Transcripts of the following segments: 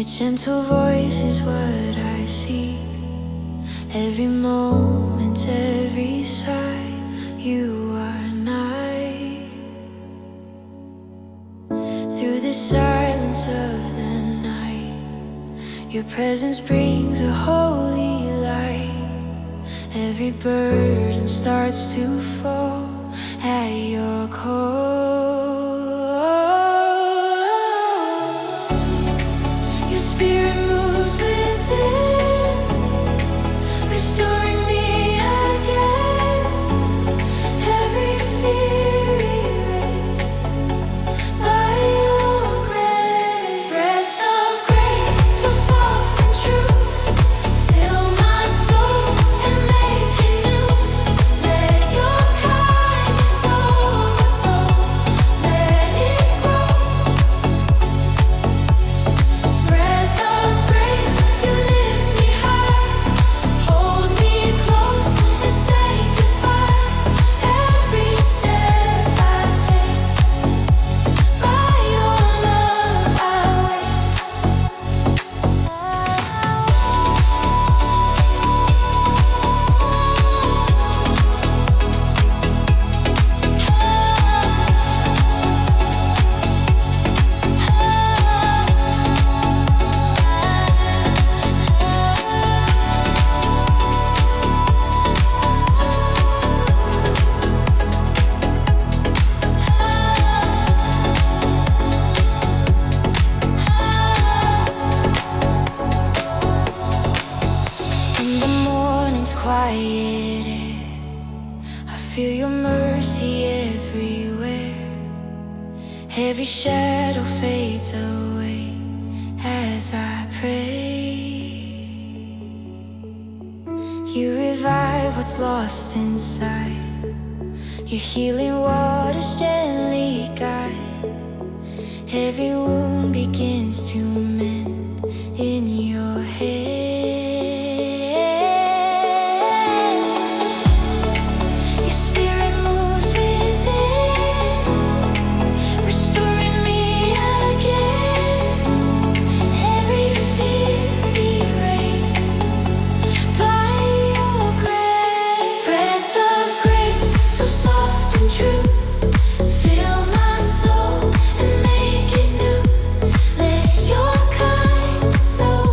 Your gentle voice is what I seek. Every moment, every sigh, you are nigh. Through the silence of the night, your presence brings a holy light. Every burden starts to fall at your call. Your spirit moves within, restoring me again. Every fear erased by your grace. Breath of grace, so soft and true, fill my soul and make it new. Let your kindness overflow, let it grow. Breath of grace, you lift me high, hold me close and sanctify every step I take. By your love I wake. In the morning's quiet air, I feel your mercy everywhere. Every shadow fades away as I pray. You revive what's lost inside. Your healing waters gently guide. Every wound begins to mend in your hand. Your spirit moves within, restoring me again. Every fear erased by your grace. Breath of grace, so soft and true, fill my soul and make it new. Let your kindness overflow,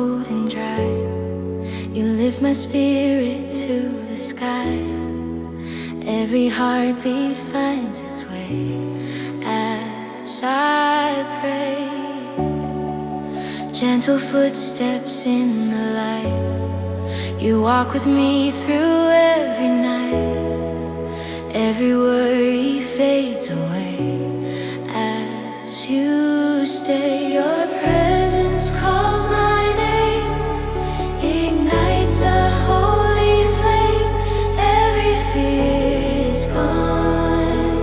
cold and dry. You lift my spirit to the sky. Every heartbeat finds its way as I pray. Gentle footsteps in the light. You walk with me through every night. Every worry fades away as you stay. Your presence calls my name, ignites a holy flame. Every fear is gone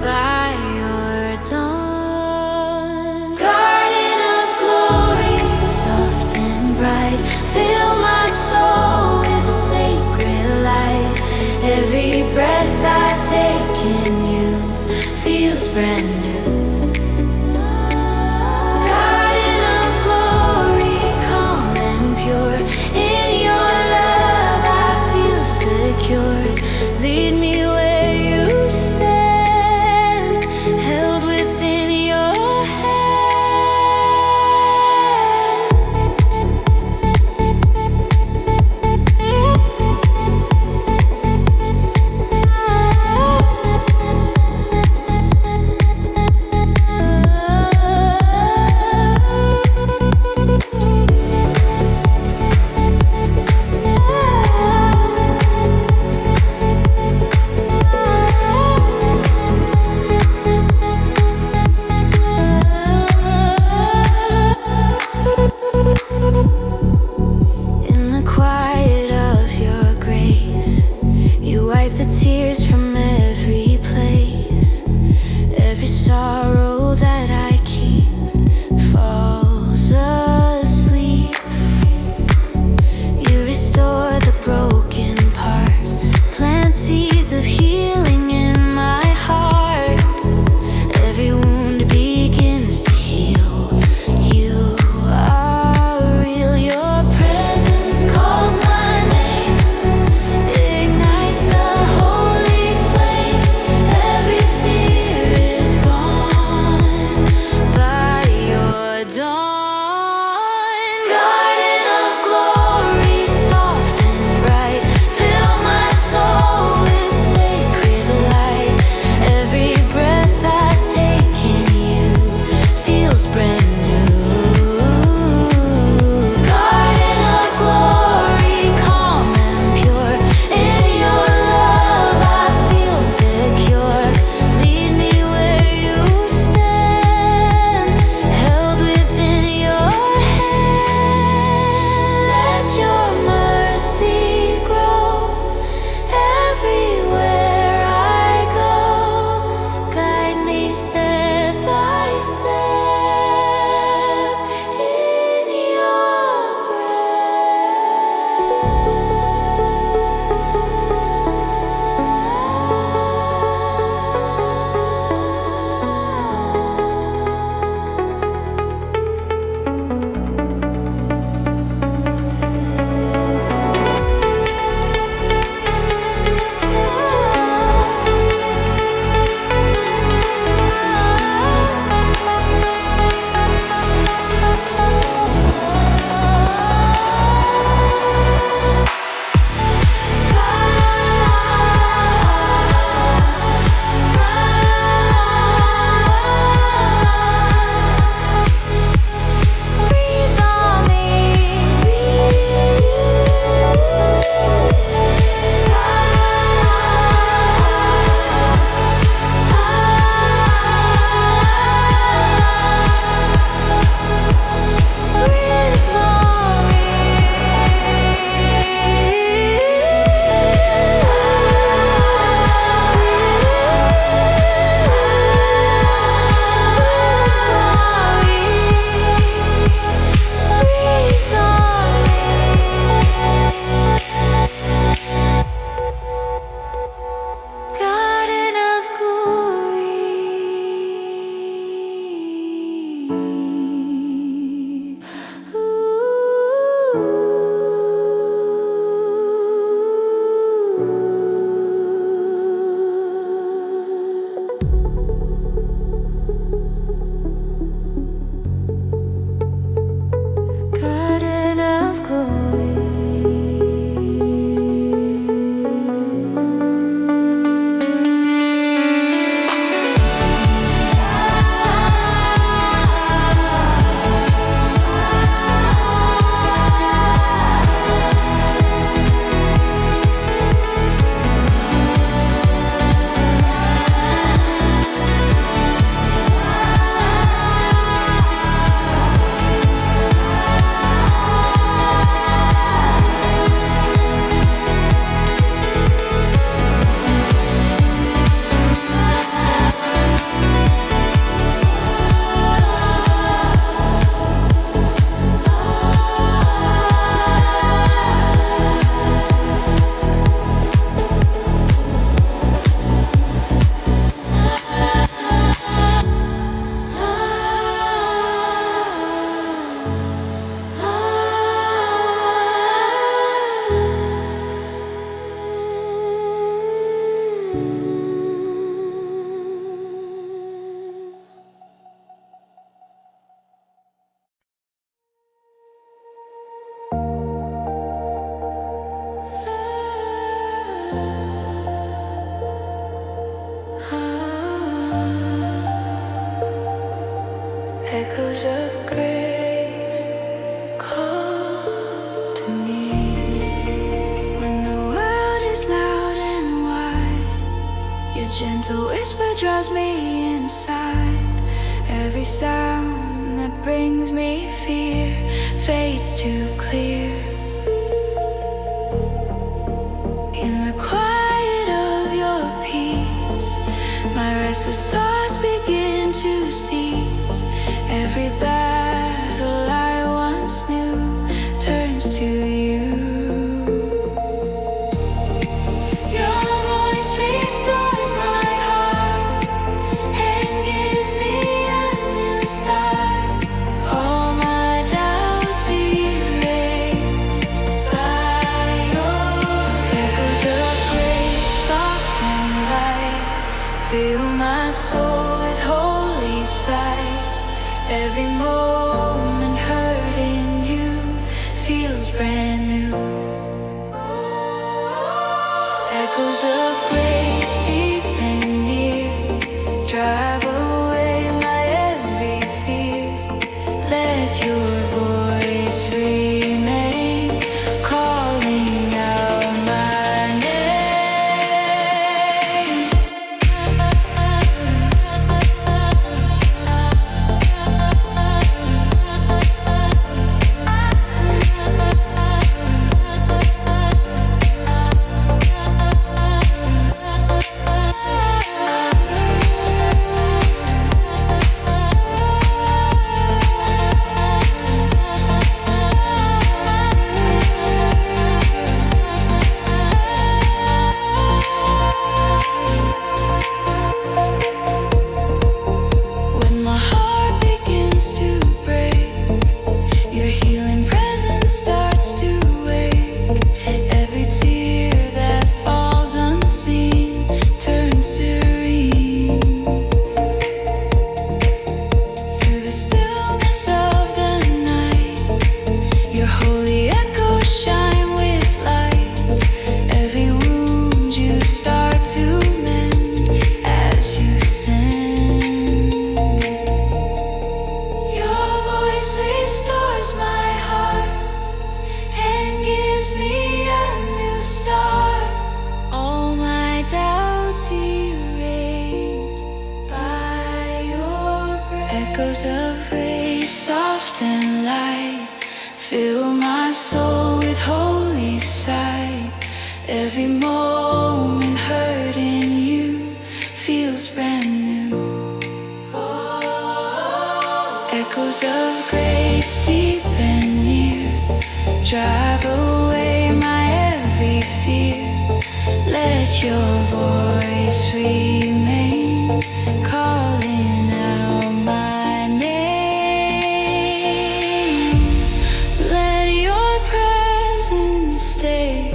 by your dawn. Garden of glory, soft and bright, fill my soul with sacred light. Every breath I take in you feels brand new. Garden Gentle whisper draws me inside. Every sound that brings me fear fades too clear. In the quiet of your peace, my restless thoughts begin to cease. Every battle I once knew turns to you. Fill my soul with holy sight. Every moment hurting you feels brand new. Echoes of grace deep and near drive away my every fear. Let your voice remain calling out my name. Echoes of grace, soft and light, fill my soul with holy sight. Every moment hurting you feels brand new. Echoes of grace, deep and near, drive away my every fear. Let your voice remain calling out my name. Let your presence stay,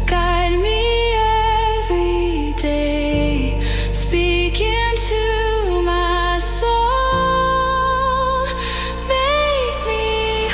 guide me every day. Speak into my soul, make me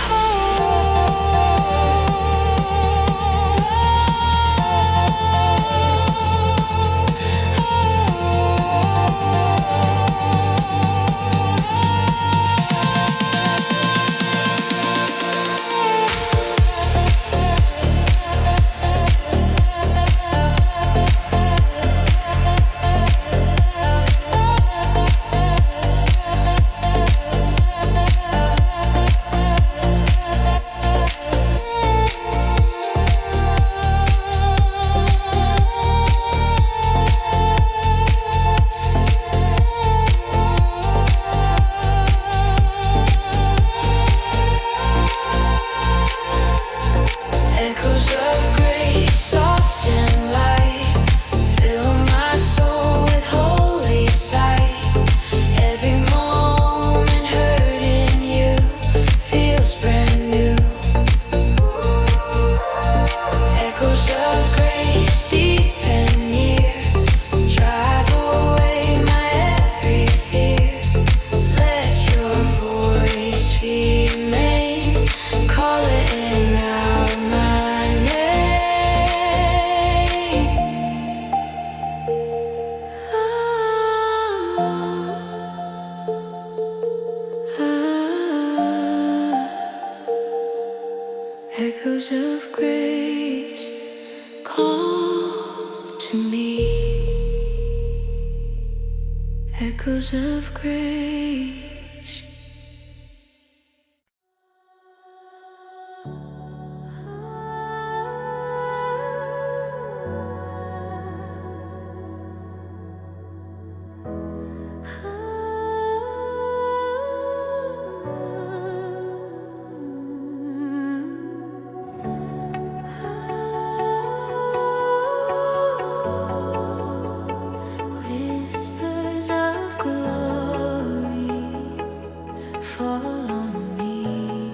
echoes of grace call to me. echoes of grace. Whispers of glory fall on me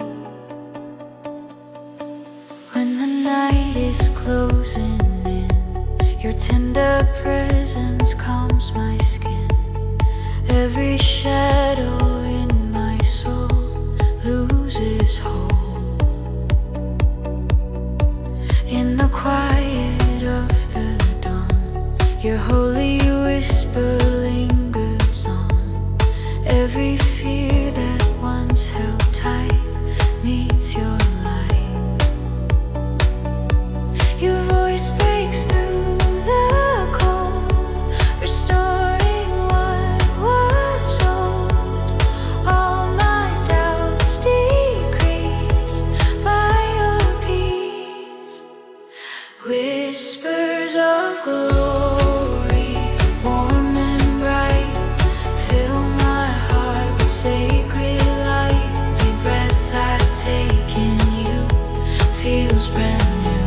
when the night is closing in. Your tender presence calms my skin. Every shadow in my soul loses hold. In the quiet of the dawn, your holy whisper lingers on. Every fear that once held tight meets your light. Your voice breaks through the cold, restoring what was old. All my doubts decreased by your peace. Whispers of glory, warm and bright, fill my heart with sacred light. Every breath I take in you feels brand new.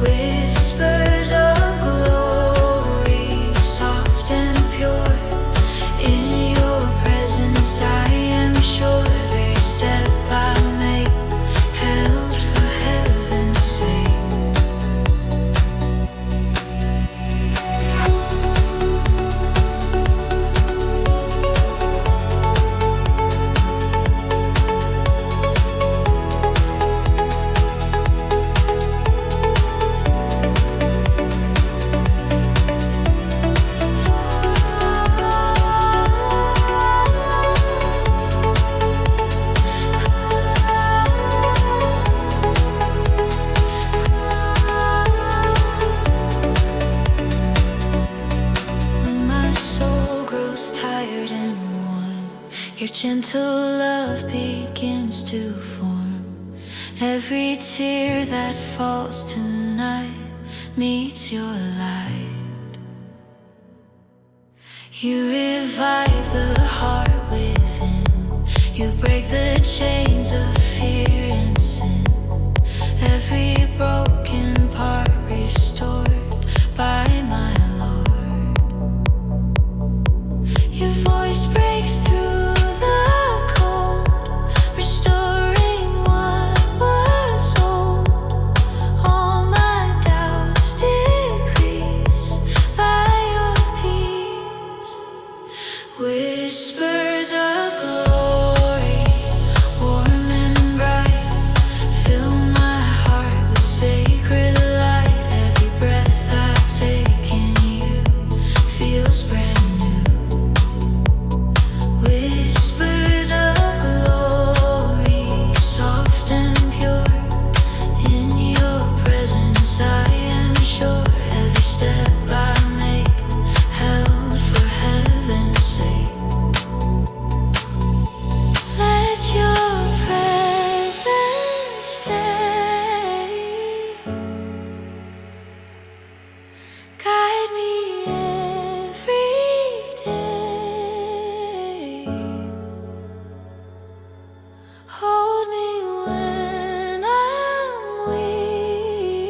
Whispers of glory, soft and pure. In your presence I am sure. Every step I make held for heaven's sake. When my soul grows tired and worn, your gentle love begins to form. Every tear that falls tonight meets your light. You revive the heart within. You break the chains of fear and sin. Every broken part restored by my Lord. Your voice breaks through the cold, restoring what was old. All my doubts decrease by your peace. Whispers of glory, warm and bright, fill my heart with sacred light. Every breath I take in you feels brand new. Whispers of glory, soft and pure. In your presence I am sure. Every step I make held for heaven's sake. Let your presence stay. Guide me every day. Hold me when I'm weak.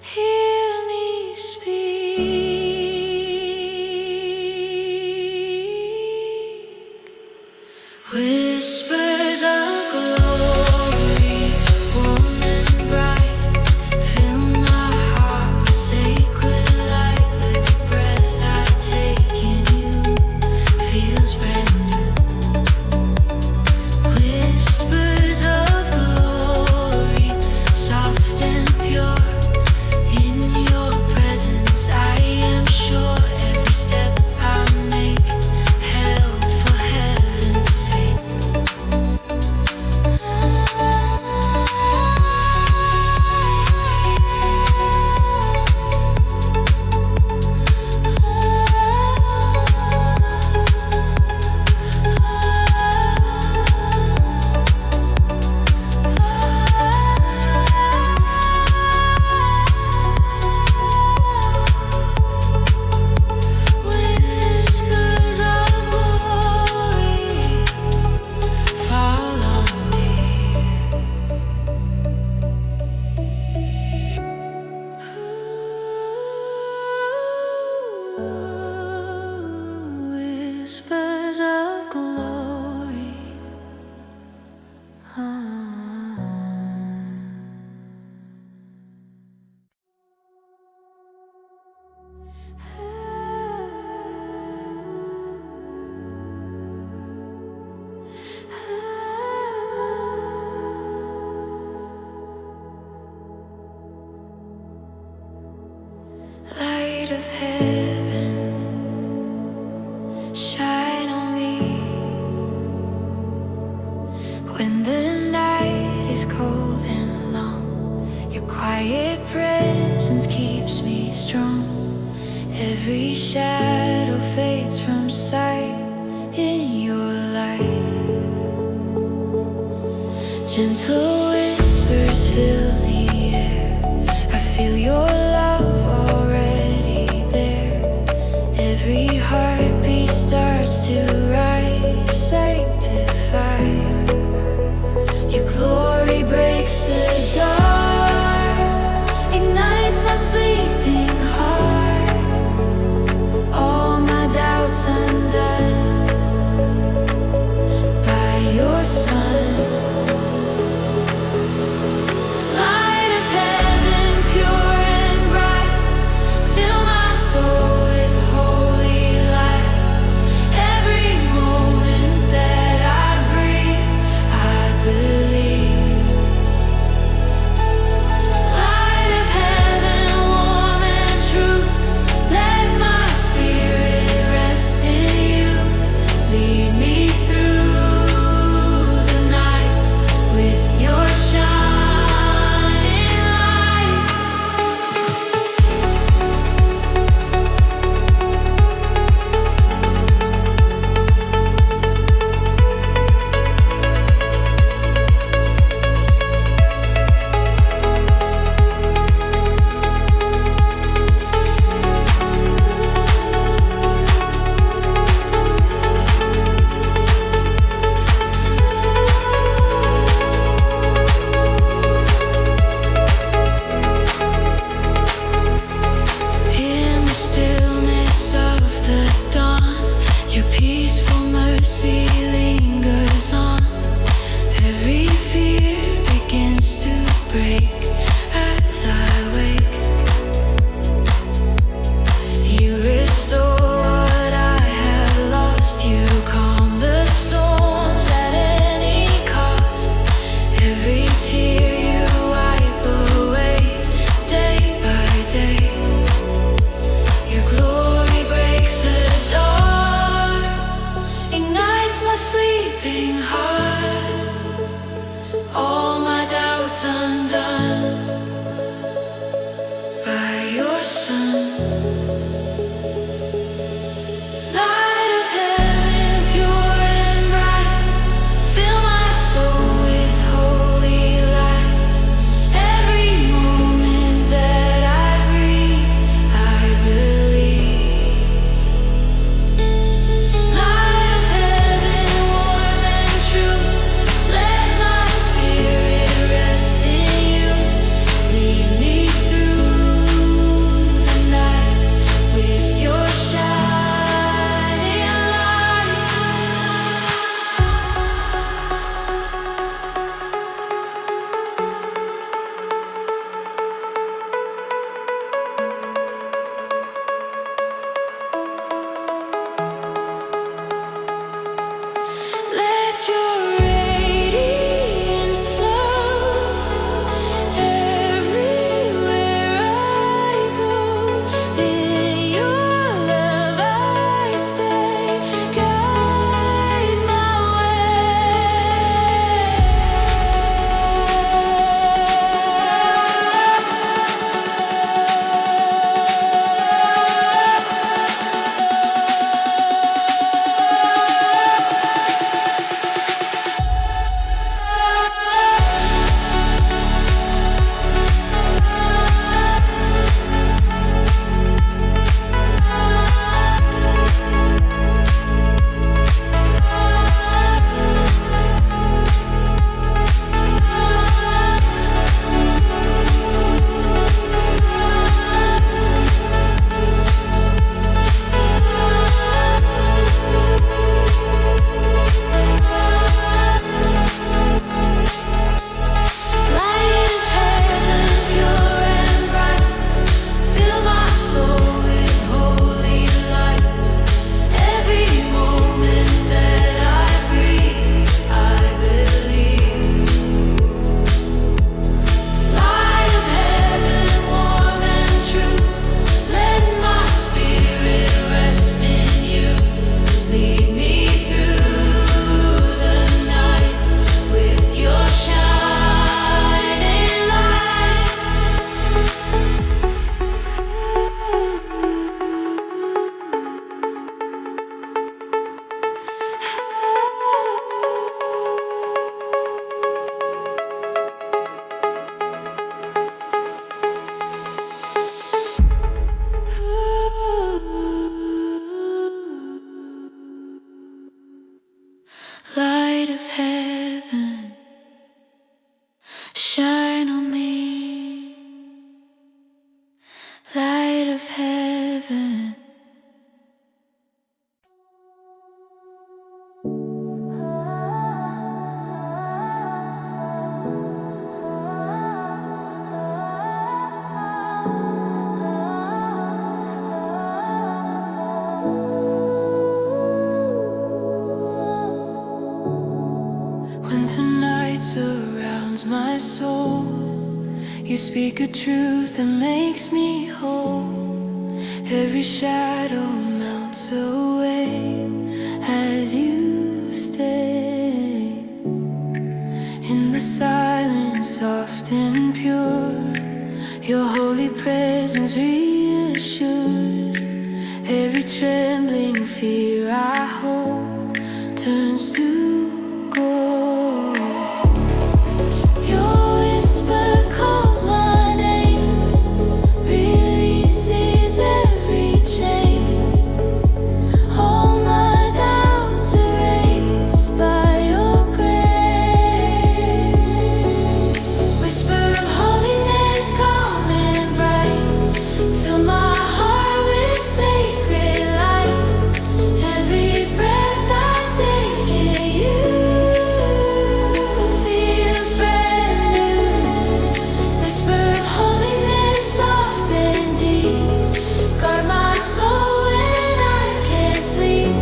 Hear me speak. Whispers of glory, warm and bright, fill my heart with sacred light. Every breath I take in you feels brand new. Whispers of glory, soft and pure. In your presence I am sure. Every step I make held for heaven's sake. Light of heaven, shine on me when the night is cold and long. Your quiet presence keeps me strong. Every shadow fades from sight in your light. Gentle whispers fill the air. I feel your love already there. Every heartbeat starts to rise, sanctified. Your glory breaks the dark, ignites my sleeping heart. All my doubts undone by your Son. Light of heaven, pure and bright, fill my soul with holy light. Every moment that I breathe, I believe. Light of heaven, warm and true, let my spirit rest in you. Lead me through the night with your shining light. In the stillness of the dawn, your peaceful mercy lingers on. Every fear begins to break as I wake. You restore what I have lost. You calm the storms at any cost. Every tear you wipe away day by day. Your glory breaks the dark, ignites my sleeping heart. All my doubts undone by your Son. Light of heaven, pure and bright, fill my soul with holy light. Every moment that I breathe, I believe. Light of heaven, warm and true, let my spirit rest in you. The night surrounds my soul. You speak a truth that makes me whole. Every shadow melts away as you stay. In the silence, soft and pure, your holy presence reassures. Every trembling fear I hold turns to gold. Your whisper calls my name, releases every chain. All my doubts erased by your grace. Whisper of holiness, calm and bright, fill my heart with sacred light. Every breath I take in you feels brand new. Whisper of holiness, soft and deep, guard my soul when I can't sleep.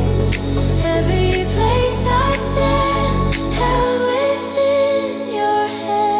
Every place I stand, held within your hand.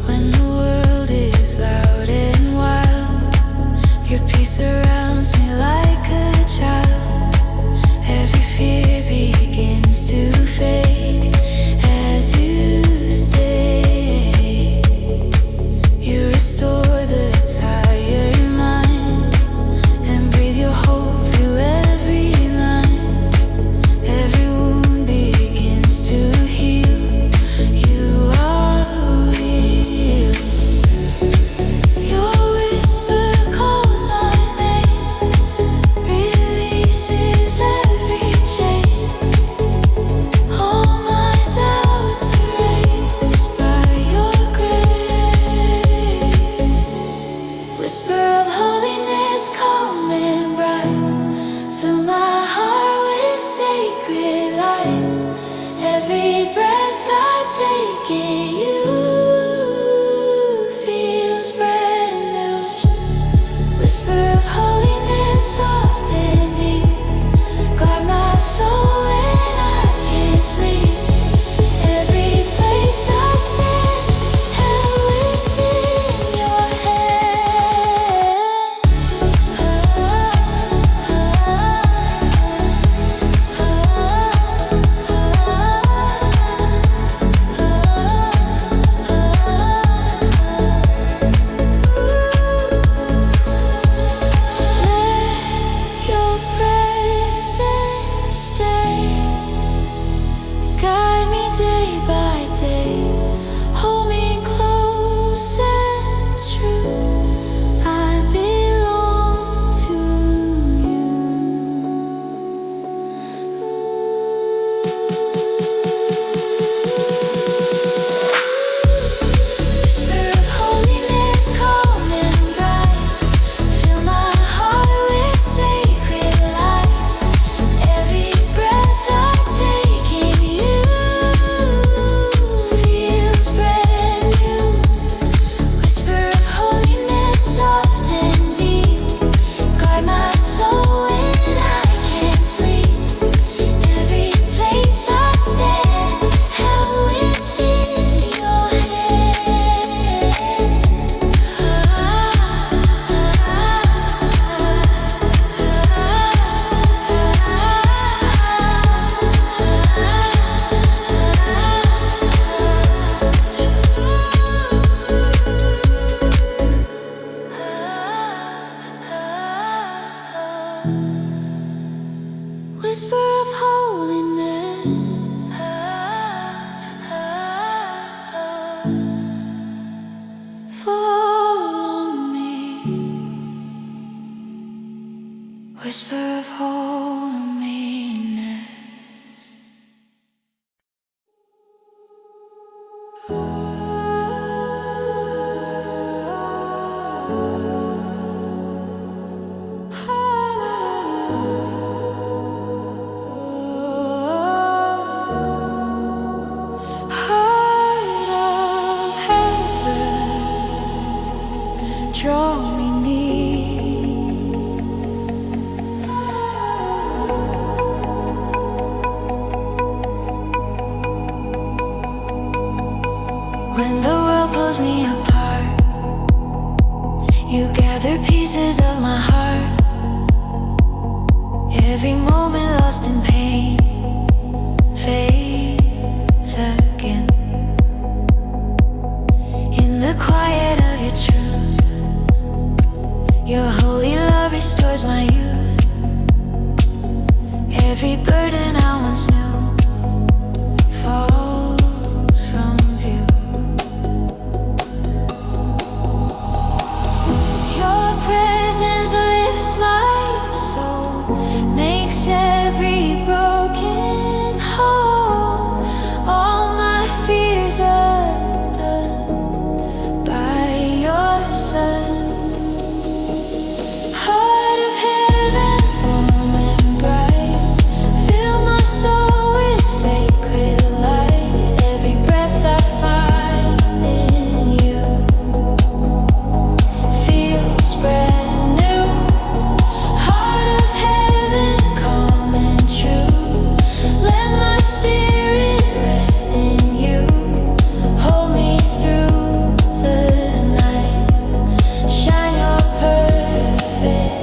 When the world is loud and wild, your peace surrounds me like a child. Every fear begins to fade as you stay. You restore the tired mind and breathe your hope through every line. Every wound begins to heal. You are real. Your whisper calls my name, releases every chain. All my doubts erased by your grace. Whisper of holiness, calm and bright, fill my heart with sacred light. Every breath I take in you feels brand new. Whisper of holiness, soft and deep, guard my soul when I can't sleep. Every place I stand, held within your hand. Let your presence stay, guide me day by day, hold me close and true. I belong to you. Whisper of holiness, calm and bright, fill my heart with sacred light. Every breath I take in you feels brand new. Whisper of holiness, soft and deep, guard my soul when I can't sleep. Every place I stand, held within your whisper of holiness, follow me. Whisper of holiness. When the world pulls me apart, you gather pieces of my heart. Every moment lost in pain fades again. In the quiet of your truth, your holy love restores my youth. Every burden I once knew falls from view. Your presence lifts my soul, makes every broken whole. All my fears undone by your Son. Heart of heaven, warm and bright, fill my soul with sacred light. Every breath I find in you feels brand new. Heart of heaven, calm and true, let my spirit rest in you. Hold me through the night, shine your perfect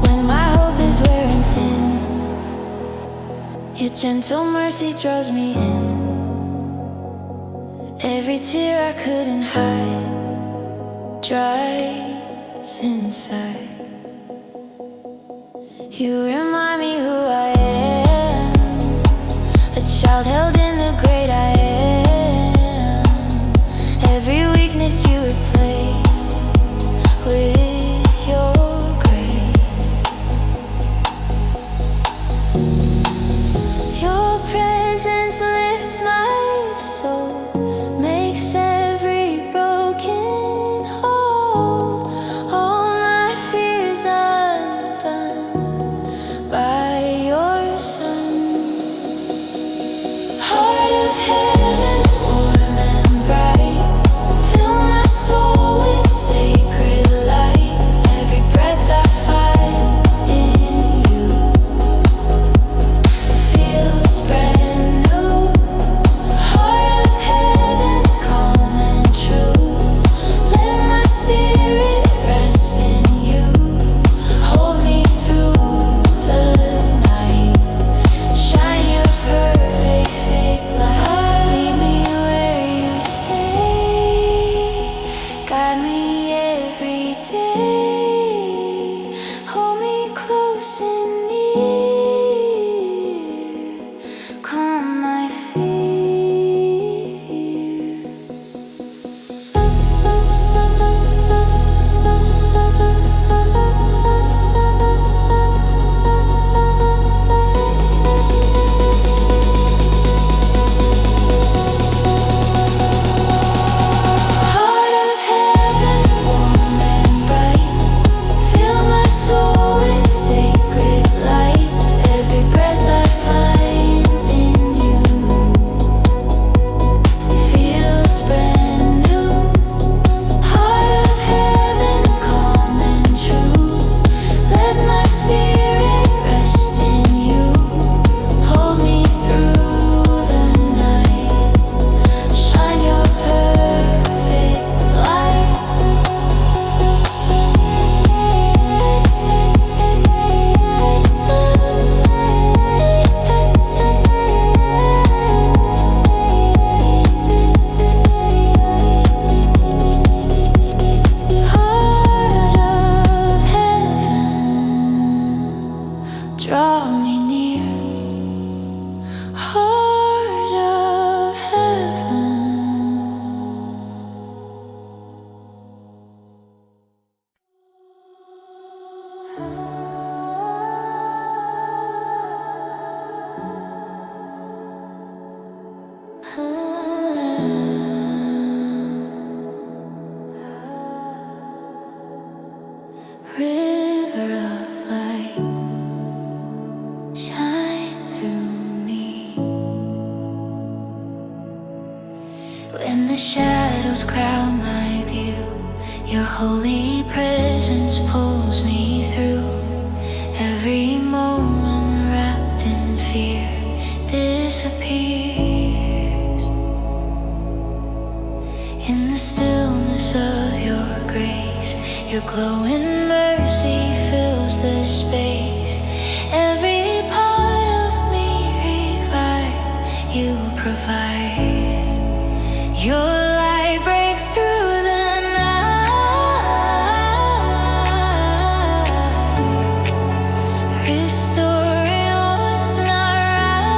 When my hope is wearing thin, your gentle mercy draws me in. Every tear I couldn't hide dries inside. You remind me who I am, a child held in the great I am. Every weakness you replace with your grace. Your presence lifts my soul, makes every broken whole. All my fears undone by your Son. Heart of heaven, warm and bright, fill my soul with sacred light. Every breath I find in you feels brand new. Heart of heaven, calm and true, let my spirit rest in you. Hold me through the night, shine your perfect light. Lead me where you stay, guide me every day. Hold me close and near, calm my fear. Heart of heaven, warm and bright, fill my soul with sacred light. Every breath I find in you feels brand new. Heart of heaven, calm and true, let my spirit rest in you. Hold me through the night, shine your perfect light. Heart of heaven, draw me near. Heart of heaven. River of light, shine the shadows crowd my view, your holy presence pulls me through. Every moment wrapped in fear disappears in the stillness of your grace. Your glowing mercy fills the space. Every part of me revived, you provide. Your light breaks through the night, restoring what's not right.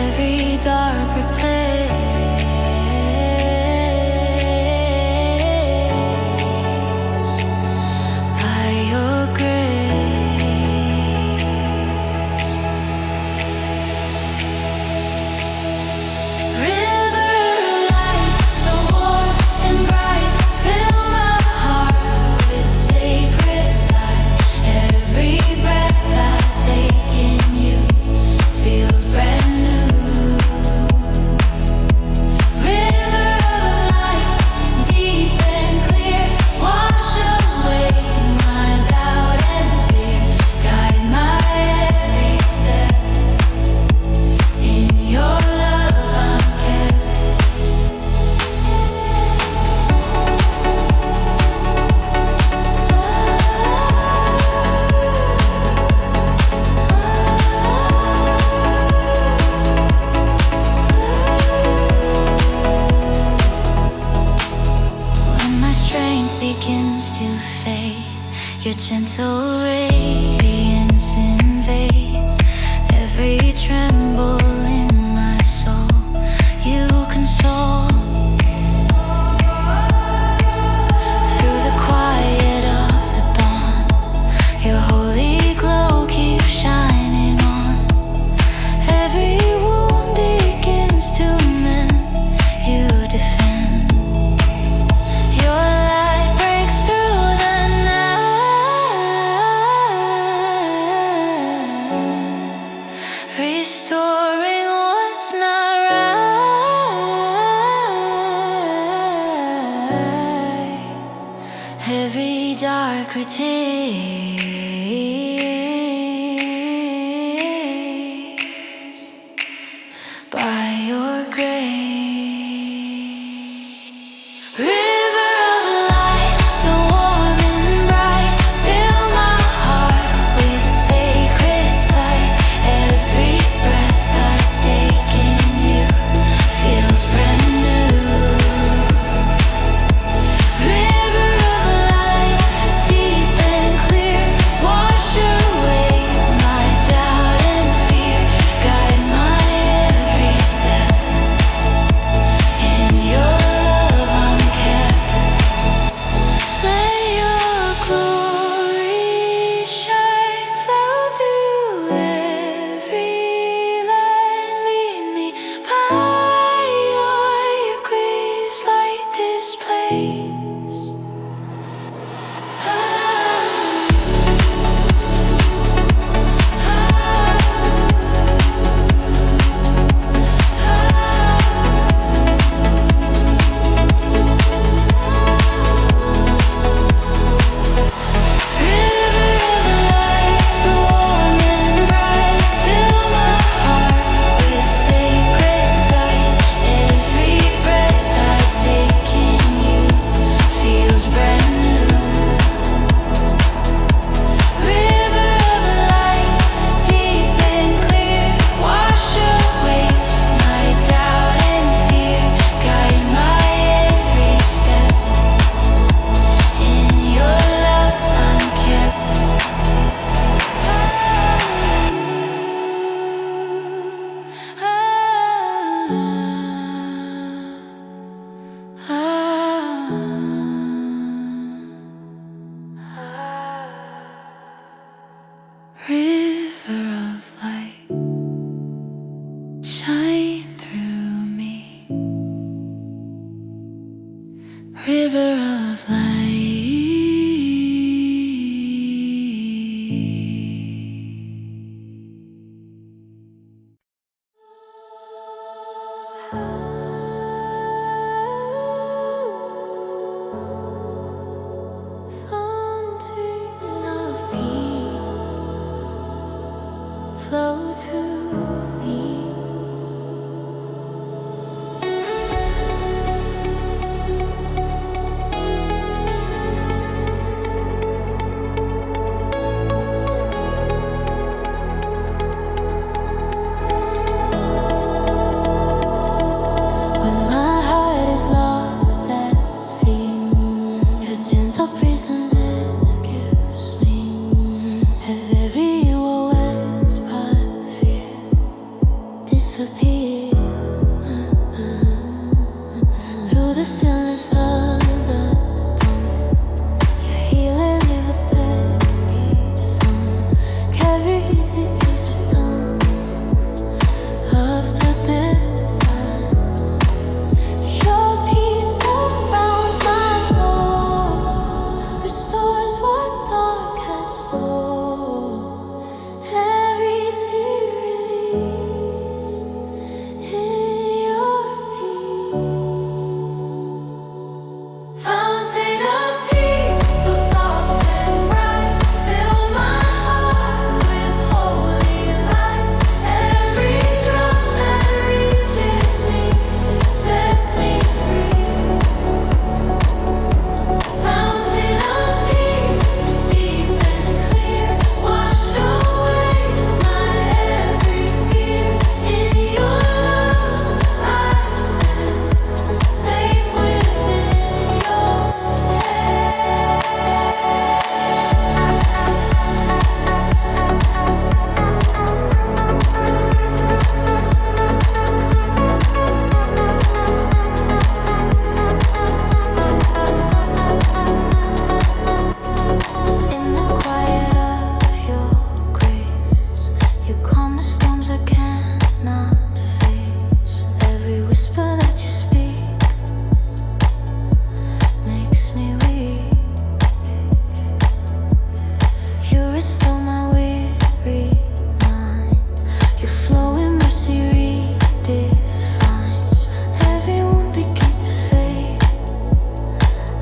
Every dark place by your grace. River light, so warm and bright, fill my heart with sacred sight. Every breath I take in you feels brand new. River of light, deep and clear, wash away my doubt and fear. Guide my every step. In your love I'm kept. When my strength begins to fade, your gentle radiance invades every tremble in my soul. You console through the quiet of the dawn. Your holy glow keeps shining on. Every wound begins to mend. You defend. Your light breaks through the night, restoring what's not right. Every dark erased by your grace. River of light, so warm and bright, fill my heart with sacred sight. Every breath I take in you feels brand new. River of light, deep and clear, wash to me. When my heart is lost at sea, your gentle presence gives me every words but fear disappear through the stillness of the dawn. You're healing me with baby song, carrying cities with songs of the divine. Your peace surrounds my soul, restores what dark has stolen. Every tear released in your peace. Fountain of peace, so soft and bright, fill my heart with holy light. Every drop that reaches me sets me free. Fountain of peace, deep and clear, wash away my every fear. In your love I stand, safe within your In the quiet of your grace, you calm the storms I cannot face. Every whisper that you speak makes me weak. You restore my weary mind. Your flowing mercy redefines. Every wound begins to fade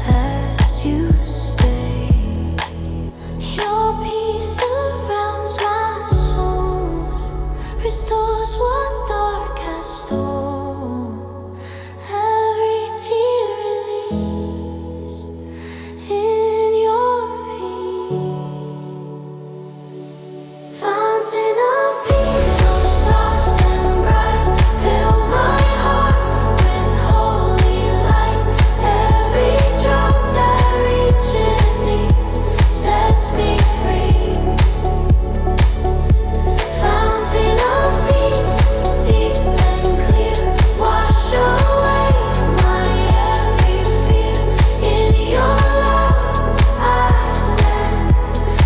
as you stay. Your peace surrounds my soul, restores what dark has stolen. Every tear released in your peace. Fountain of peace, so soft and bright, fill my heart with holy light. Every drop that reaches me sets me free. Fountain of peace, deep and clear, wash away my every fear. In your love I stand,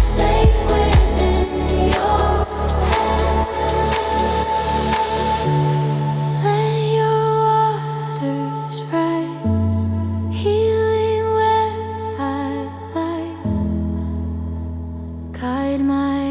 safe within your hand. Let your waters rise, healing where I lie. Guide my